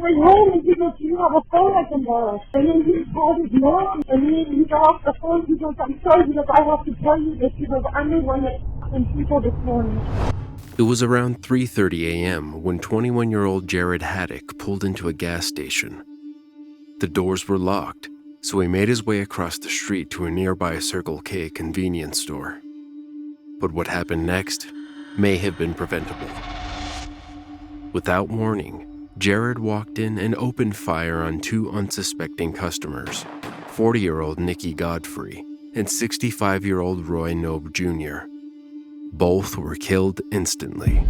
way home and he goes, you have a phone I can borrow. And then he called his mom and then he got off the phone. He goes, I'm sorry, he goes, I have to tell you this. He goes, I'm the one that f***ing people this morning. It was around 3:30 a.m. when 21-year-old Jarid Haddock pulled into a gas station. The doors were locked, so he made his way across the street to a nearby Circle K convenience store. But what happened next may have been preventable. Without warning, Jarid walked in and opened fire on two unsuspecting customers, 40-year-old Nikki Godfrey and 65-year-old Roy Nobe Jr. Both were killed instantly.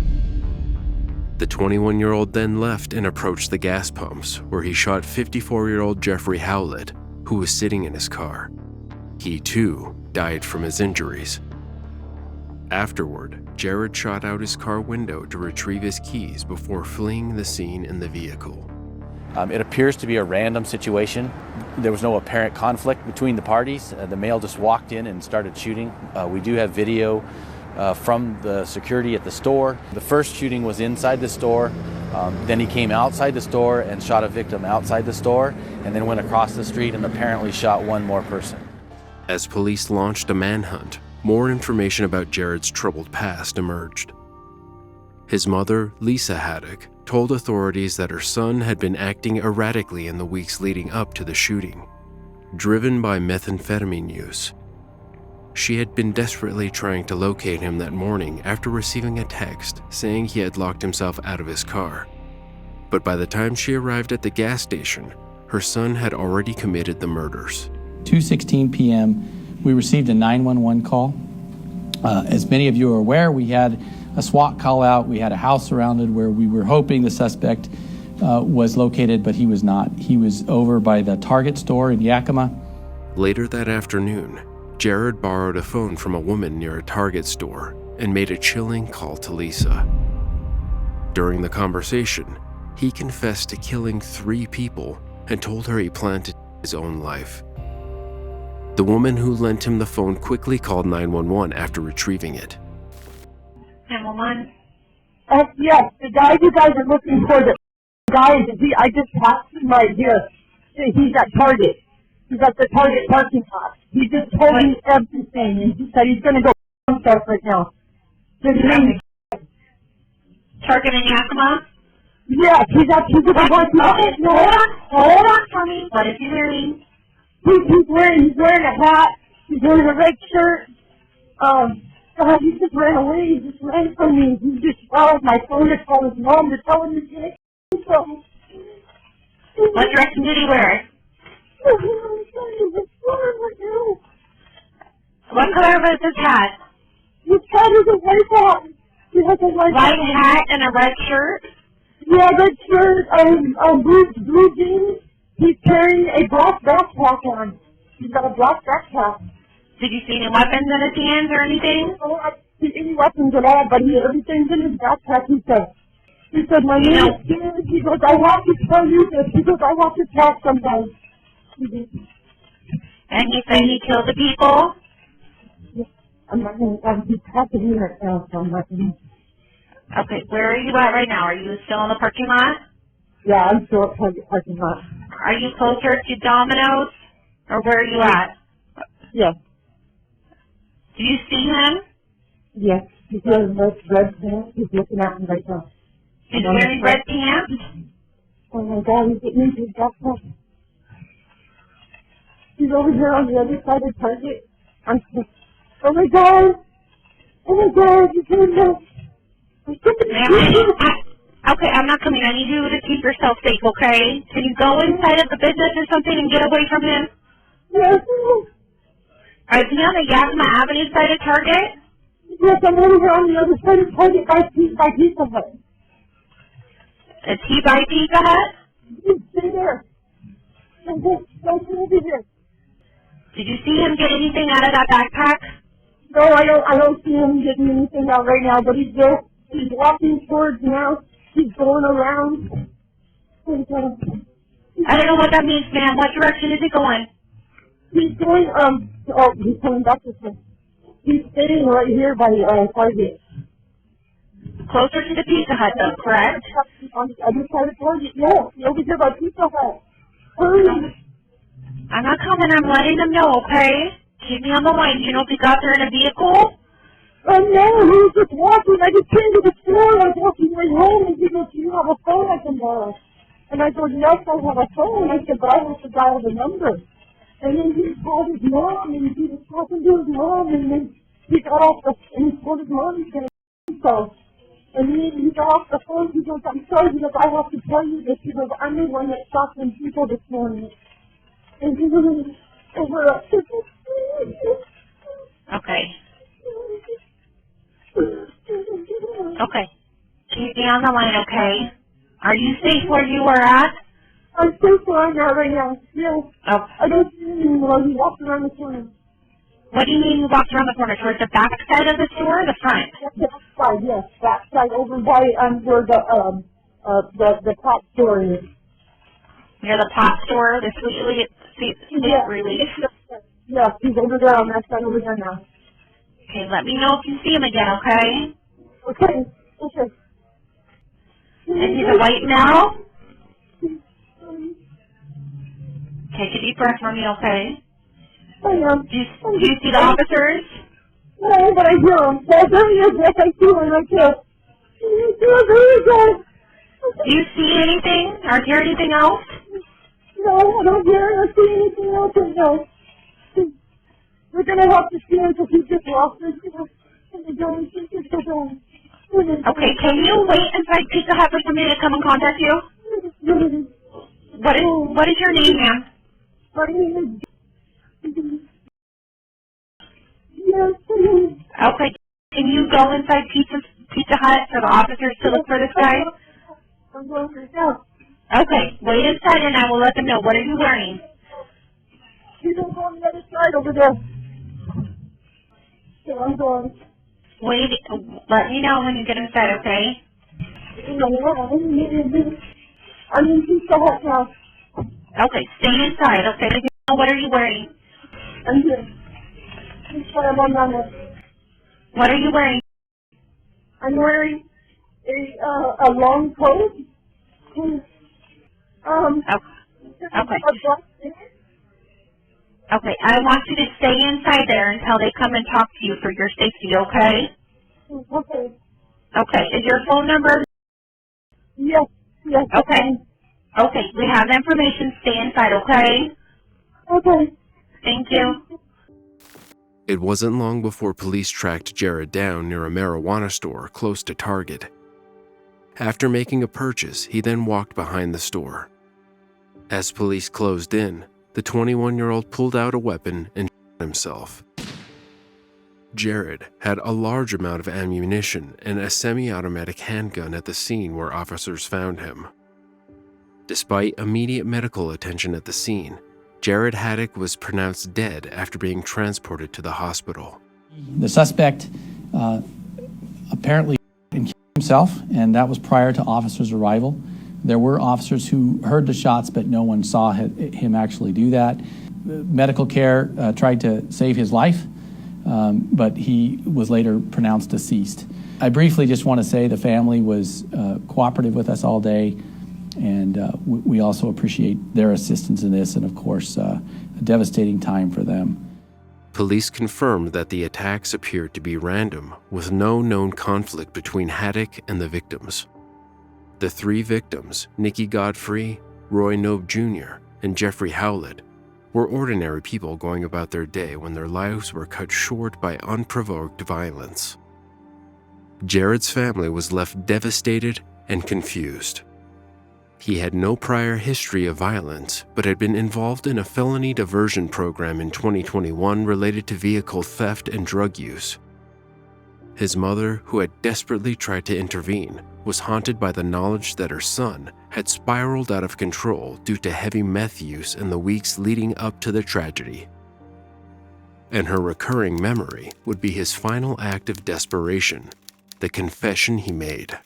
The 21-year-old then left and approached the gas pumps, where he shot 54-year-old Jeffrey Howlett, who was sitting in his car. He, too, died from his injuries. Afterward, Jarid shot out his car window to retrieve his keys before fleeing the scene in the vehicle. It appears to be a random situation. There was no apparent conflict between the parties. The male just walked in and started shooting. We do have video from the security at the store. The first shooting was inside the store. Then he came outside the store and shot a victim outside the store, and then went across the street and apparently shot one more person. As police launched a manhunt, more information about Jarid's troubled past emerged. His mother, Lisa Haddock, told authorities that her son had been acting erratically in the weeks leading up to the shooting, driven by methamphetamine use. She had been desperately trying to locate him that morning after receiving a text saying he had locked himself out of his car. But by the time she arrived at the gas station, her son had already committed the murders. 2:16 p.m., we received a 911 call. As many of you are aware, we had a SWAT call out. We had a house surrounded where we were hoping the suspect was located, but he was not. He was over by the Target store in Yakima. Later that afternoon, Jarid borrowed a phone from a woman near a Target store and made a chilling call to Lisa. During the conversation, he confessed to killing 3 people and told her he planned to take his own life. The woman who lent him the phone quickly called 911 after retrieving it. 911? Yes, the guy you guys are looking for, the guy, I just passed him right here. He's at Target. He's at the Target parking lot. He just told me everything, and he said he's going to go himself right now. His name is Target in Yakima? Yes, he's at the parking lot. Hold on for me. What is he wearing? He's wearing a hat. He's wearing a red shirt. God, he just ran away. He just ran from me. He just followed my phone to call his mom to tell him to get it. What direction did he wear it? What color was his hat? His hat is a white hat. He has a white hat and a red shirt? Yeah, red shirt, blue jeans. He's carrying a black backpack on. He's got a black backpack. Did you see any weapons in his hands or anything? Oh, I didn't see any weapons at all, but everything's in his backpack, he said, my name is Jared. He goes, I have to tell you this. He goes, I have to tell somebody. And he said he killed the people? He's talking to me right now, so I'm not going to. Okay, where are you at right now? Are you still in the parking lot? Yeah, I'm still at Target parking lot. Are you closer to Domino's? Or where are you at? Yes. Do you see him? Yes. He's wearing red pants. He's looking at me right now. He's wearing red pants? Oh my God, he's getting into his backpack. He's over here on the other side of Target. Oh my God! Oh my God, he's doing this. Okay, I'm not coming. I need you to keep yourself safe, okay? Can you go inside of the business or something and get away from him? Yes. Is he on the Yakima Avenue side of Target? Yes, I'm over here on the other side of Target by Pizza Hut. Is he by Pizza Hut? Stay there. Don't over here. Did you see him get anything out of that backpack? No, I don't see him getting anything out right now, but he's there. He's walking towards now. He's going around. I don't know what that means, ma'am. What direction is he going? He's going, he's coming back this way. He's staying right here by Target. closer to the Pizza Hut, though, correct? On the other side of Target, yeah. Over here by Pizza Hut. Hurry. I'm not coming. I'm letting them know, okay? Keep me on the line. Do you know if he got there in a vehicle? No, he was just walking. I just came to the store. I was walking way home, and he goes, "Do you have a phone I can borrow?" And I go, "Yes, I have a phone." I said, "But I have to dial the number." And then he called his mom, and he was talking to his mom, and then he got off the, and he told his mom he's going to so. And then he got off the phone, he goes, "I'm sorry, because I have to tell you this." He goes, "I'm the one that shot some people this morning." And he was over a... Okay. Okay. Keep me on the line, okay? Are you safe where you are at? I'm so sorry now, right now. Yeah. Oh. I don't see him anymore. He walked around the corner. What do you mean you walked around the corner? Towards the back side of the store or the front? Back side, yes. Back side over by where the pop store is. Near the pop store, the sweet relief. Yes, he's over there on that side over there now. Okay, let me know if you see him again, okay? Okay. Okay. And he's a white male? Take a deep breath for me, okay? I am. Do you see the officers? No, but I hear him. So there he is. Yes, I see him right there. There he goes. Do you see anything or hear anything else? No, I don't hear or see anything else. No. We're going to have to see him because he just lost his, and the going to just go down. Okay, can you wait inside Pizza Hut for somebody to come and contact you? What is your name, ma'am? My name is... Yes. Okay, can you go inside Pizza Hut for the officers to look for this guy? I'm going right now. Okay, wait inside and I will let them know. What are you wearing? He's over on the other side over there. So I'm going. Wait, let me know when you get inside, okay? I'm in Pizza Hut now. Okay, stay inside, okay? What are you wearing? I'm here. I'm on my list. What are you wearing? I'm wearing a long coat. Okay. Okay, I want you to stay inside there until they come and talk to you for your safety, okay? Okay. Okay, is your phone number? Yes. Okay. Okay, we have the information. Stay inside, okay? Okay. Thank you. It wasn't long before police tracked Jarid down near a marijuana store close to Target. After making a purchase, he then walked behind the store. As police closed in, the 21-year-old pulled out a weapon and shot himself. Jarid had a large amount of ammunition and a semi-automatic handgun at the scene where officers found him. Despite immediate medical attention at the scene, Jarid Haddock was pronounced dead after being transported to the hospital. The suspect apparently killed himself, and that was prior to officers' arrival. There were officers who heard the shots, but no one saw him actually do that. Medical care tried to save his life, but he was later pronounced deceased. I briefly just want to say the family was cooperative with us all day, and we also appreciate their assistance in this, and of course, a devastating time for them. Police confirmed that the attacks appeared to be random, with no known conflict between Haddock and the victims. The three victims, Nikki Godfrey, Roy Nobe Jr., and Jeffrey Howlett, were ordinary people going about their day when their lives were cut short by unprovoked violence. Jarid's family was left devastated and confused. He had no prior history of violence, but had been involved in a felony diversion program in 2021 related to vehicle theft and drug use. His mother, who had desperately tried to intervene, was haunted by the knowledge that her son had spiraled out of control due to heavy meth use in the weeks leading up to the tragedy. And her recurring memory would be his final act of desperation, the confession he made.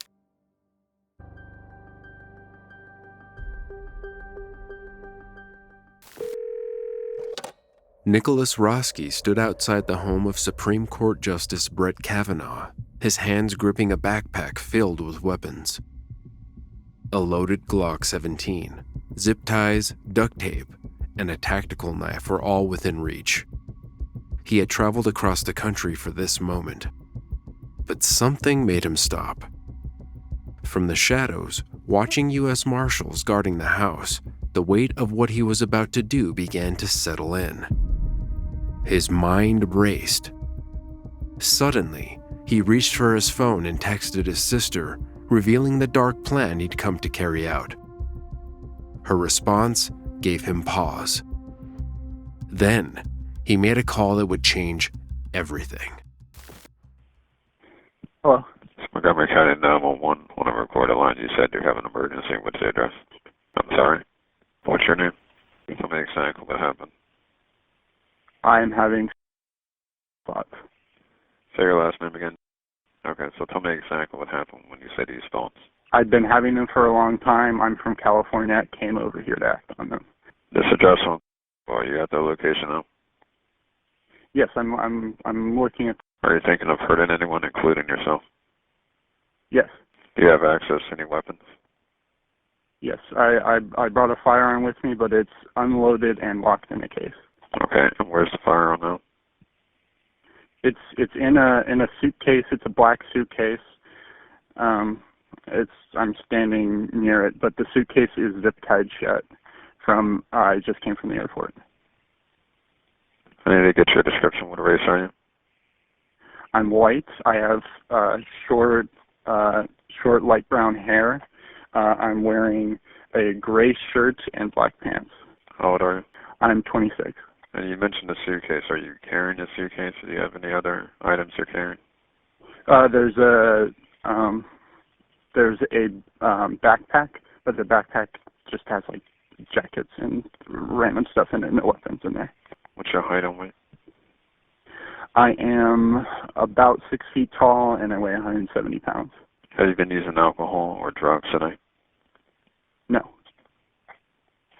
Nicholas Roske stood outside the home of Supreme Court Justice Brett Kavanaugh, his hands gripping a backpack filled with weapons. A loaded Glock 17, zip ties, duct tape, and a tactical knife were all within reach. He had traveled across the country for this moment. But something made him stop. From the shadows, watching U.S. Marshals guarding the house, the weight of what he was about to do began to settle in. His mind raced. Suddenly, he reached for his phone and texted his sister, revealing the dark plan he'd come to carry out. Her response gave him pause. Then, he made a call that would change everything. Hello. Montgomery County 911, on a recorded line. You said you have an emergency. What's the address? I'm sorry. What's your name? Tell me exactly what happened. I'm having thoughts. Say your last name again. Okay, so tell me exactly what happened when you say these thoughts. I've been having them for a long time. I'm from California. I came over here to act on them. This address on, well, you got the location now? Yes, I'm looking at. Are you thinking of hurting anyone, including yourself? Yes. Do you have access to any weapons? Yes, I brought a firearm with me, but it's unloaded and locked in a case. Okay, and where's the firearm now? It's in a suitcase. It's a black suitcase. I'm standing near it, but the suitcase is zip tied shut. I just came from the airport. I need to get your description. What race are you? I'm white. I have short light brown hair. I'm wearing a gray shirt and black pants. How old are you? I'm 26. And you mentioned a suitcase. Are you carrying a suitcase? Do you have any other items you're carrying? There's a backpack, but the backpack just has like jackets and random stuff in it, no weapons in there. What's your height and weight? I am about 6 feet tall and I weigh 170 pounds. Have you been using alcohol or drugs today? No.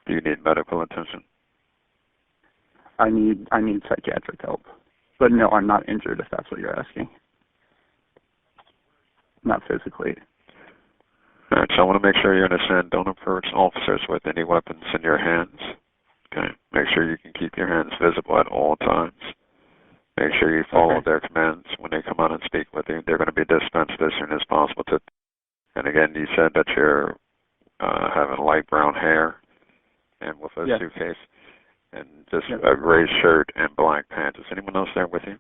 Do you need medical attention? I need psychiatric help. But no, I'm not injured if that's what you're asking. Not physically. All right, so I want to make sure you understand, don't approach officers with any weapons in your hands. Okay, make sure you can keep your hands visible at all times. Make sure you follow their commands when they come out and speak with you. They're going to be dispensed as soon as possible. And again, you said that you're having light brown hair and with a suitcase and just a gray shirt and black pants. Is anyone else there with you?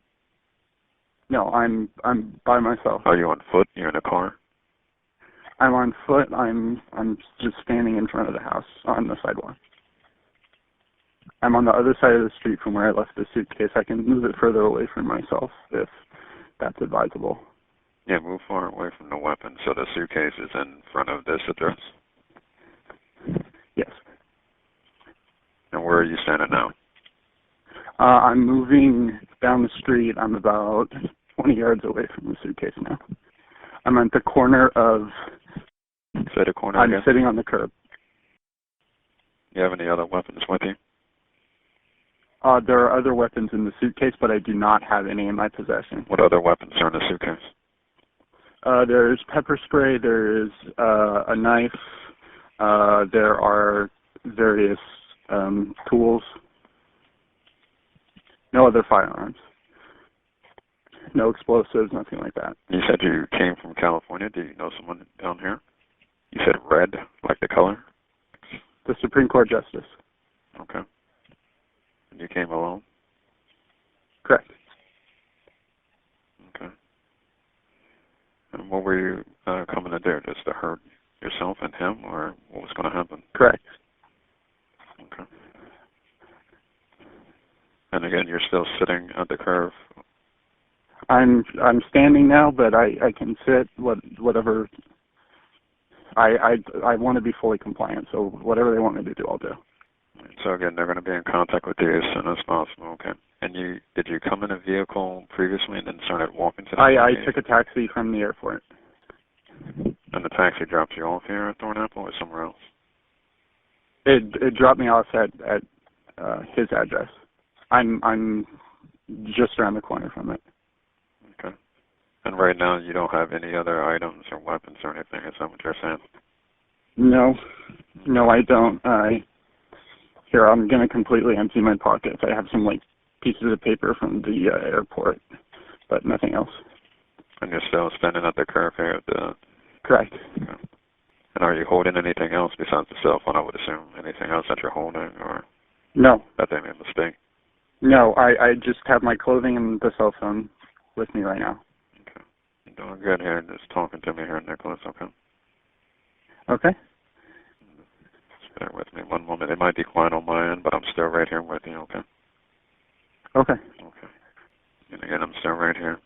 No, I'm by myself. Are you on foot? You're in a car? I'm on foot. I'm just standing in front of the house on the sidewalk. I'm on the other side of the street from where I left the suitcase. I can move it further away from myself if that's advisable. Yeah, move far away from the weapon so the suitcase is in front of this address. Yes. And where are you standing now? I'm moving down the street. I'm about 20 yards away from the suitcase now. I'm at the corner of... Say the corner I'm again. sitting on the curb. You have any other weapons with you? There are other weapons in the suitcase, but I do not have any in my possession. What other weapons are in the suitcase? There's pepper spray, there's a knife, there are various tools. No other firearms. No explosives, nothing like that. You said you came from California. Do you know someone down here? You said red, like the color? The Supreme Court Justice. Okay. And you came alone? Correct. Okay. And what were you coming to do? Just to hurt yourself and him, or what was going to happen? Correct. Okay. And again, you're still sitting at the curve? I'm standing now, but I can sit whatever. I want to be fully compliant, so whatever they want me to do, I'll do. So again, they're going to be in contact with you as soon as possible, okay? And did you come in a vehicle previously and then started walking to the I took a taxi from the airport. And the taxi dropped you off here at Thornapple or somewhere else? It dropped me off at his address. I'm just around the corner from it. Okay. And And right now you don't have any other items or weapons or anything, is that what you're saying? No. No, I don't. Here, I'm going to completely empty my pockets. I have some, like, pieces of paper from the airport, but nothing else. And you're still standing at the curb here at the... Correct. Okay. And are you holding anything else besides the cell phone, I would assume? Anything else that you're holding, or... No. That they made a mistake? No, I just have my clothing and the cell phone with me right now. Okay. You're doing good here, just talking to me here, Nicholas, okay? Okay. Just bear with me one moment. It might be quiet on my end, but I'm still right here with you, okay? Okay. Okay. And again, I'm still right here.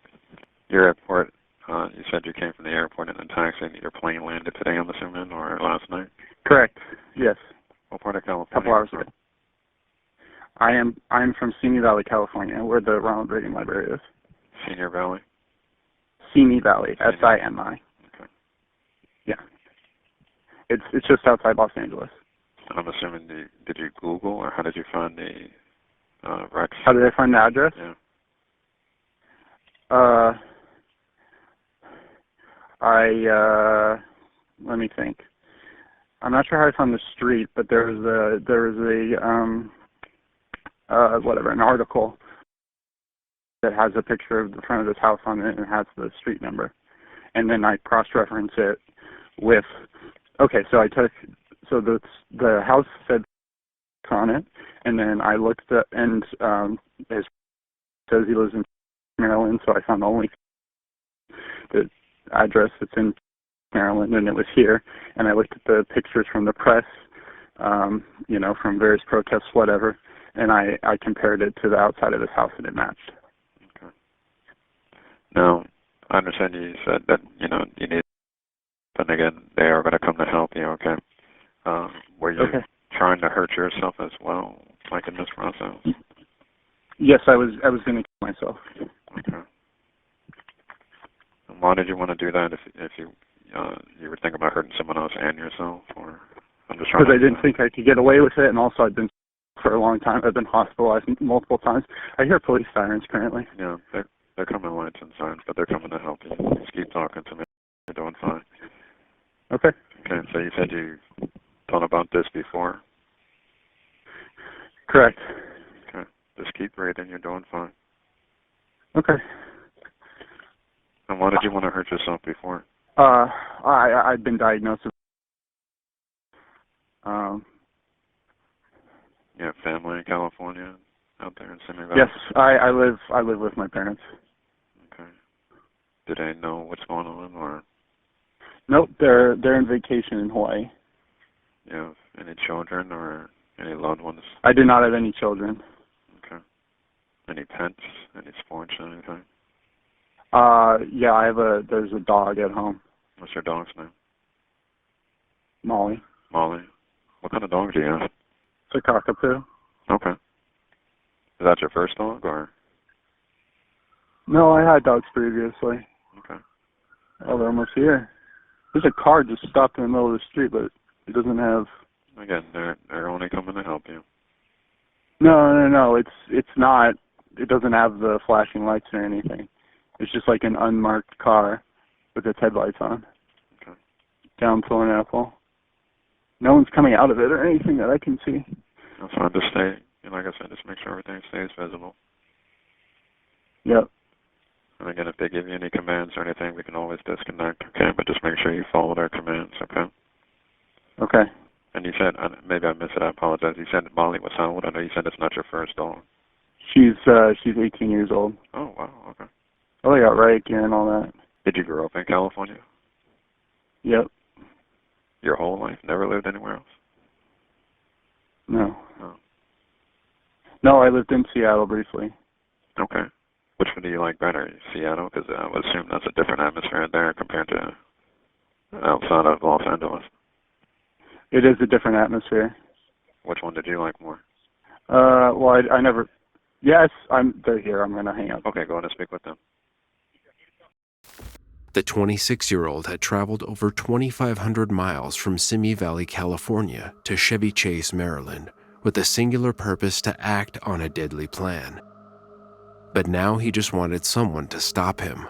Your airport, you said you came from the airport in a taxi and your plane landed today, I'm assuming, or last night? Correct. Yes. What part of California? A couple hours ago. I'm from Simi Valley, California, where the Ronald Reagan Library is. Senior Valley? Simi Valley, S-I-M-I. Okay. Yeah. It's just outside Los Angeles. I'm assuming, did you Google, or how did you find the Rex? How did I find the address? Yeah. Let me think. I'm not sure how I found the street, but there was an article that has a picture of the front of this house on it and has the street number. And then I cross-reference it with, the house said on it, and then I looked at, and it says he lives in Maryland, so I found the address that's in Maryland, and it was here. And I looked at the pictures from the press, from various protests, whatever, and I compared it to the outside of this house, and it matched. Okay. Now, I understand you said that, you need, but again, they are going to come to help you, okay? Were you trying to hurt yourself as well, like in this process? Yes, I was going to kill myself. Okay. And why did you want to do that if you were thinking about hurting someone else and yourself, or I'm just trying? Because I didn't think I could get away with it, and also I've been for a long time. I've been hospitalized multiple times. I hear police sirens currently. Yeah, they're coming lights and sirens, but they're coming to help you. Just keep talking to me. You're doing fine. Okay. Okay, so you said you thought about this before? Correct. Okay, just keep breathing. You're doing fine. Okay. And why did you want to hurt yourself before? I've been diagnosed with You have family in California out there in Simi Valley? Yes, I live with my parents. Okay. Do they know what's going on, or? Nope, they're in vacation in Hawaii. You have any children or any loved ones? I do not have any children. Okay. Any pets? Any sports or anything? Yeah, there's a dog at home. What's your dog's name? Molly. Molly. What kind of dog do you have? It's a cockapoo. Okay. Is that your first dog, or? No, I had dogs previously. Okay. Oh, they're almost here. There's a car just stopped in the middle of the street, but it doesn't have... Again, they're only coming to help you. No. It's not... It doesn't have the flashing lights or anything. It's just like an unmarked car with its headlights on. Okay. Down Thornapple. No one's coming out of it or anything that I can see. That's fine. Just stay, like I said, just make sure everything stays visible. Yep. And again, if they give you any commands or anything, we can always disconnect, okay? But just make sure you follow their commands, okay? Okay. And you said, maybe I missed it, I apologize. You said Molly was how old? I know you said it's not your first dog. She's 18 years old. Oh, wow, okay. Oh, yeah, right, and all that. Did you grow up in California? Yep. Your whole life? Never lived anywhere else? No. Oh. No, I lived in Seattle briefly. Okay. Which one do you like better, Seattle? Because I would assume that's a different atmosphere there compared to outside of Los Angeles. It is a different atmosphere. Which one did you like more? Well, I never... Yes, they're here. I'm going to hang up. Okay, go ahead and speak with them. The 26-year-old had traveled over 2,500 miles from Simi Valley, California to Chevy Chase, Maryland, with a singular purpose to act on a deadly plan. But now he just wanted someone to stop him.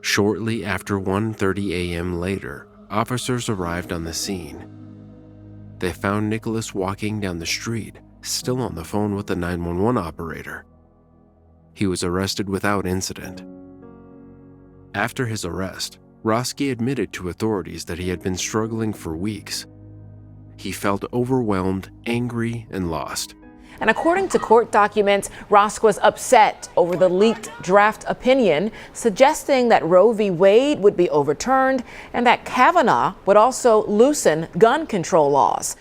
Shortly after 1:30 a.m. later, officers arrived on the scene. They found Nicholas walking down the street, still on the phone with the 911 operator. He was arrested without incident. After his arrest, Roske admitted to authorities that he had been struggling for weeks. He felt overwhelmed, angry, and lost. And according to court documents, Roske was upset over the leaked draft opinion suggesting that Roe v. Wade would be overturned and that Kavanaugh would also loosen gun control laws.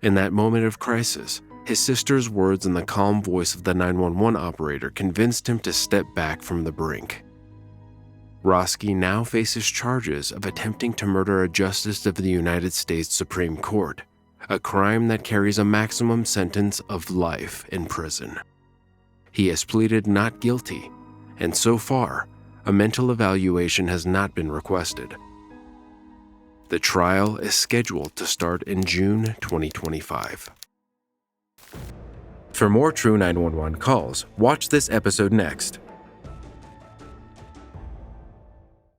In that moment of crisis, his sister's words and the calm voice of the 911 operator convinced him to step back from the brink. Roske now faces charges of attempting to murder a justice of the United States Supreme Court, a crime that carries a maximum sentence of life in prison. He has pleaded not guilty, and so far, a mental evaluation has not been requested. The trial is scheduled to start in June 2025. For more True 911 calls, watch this episode next.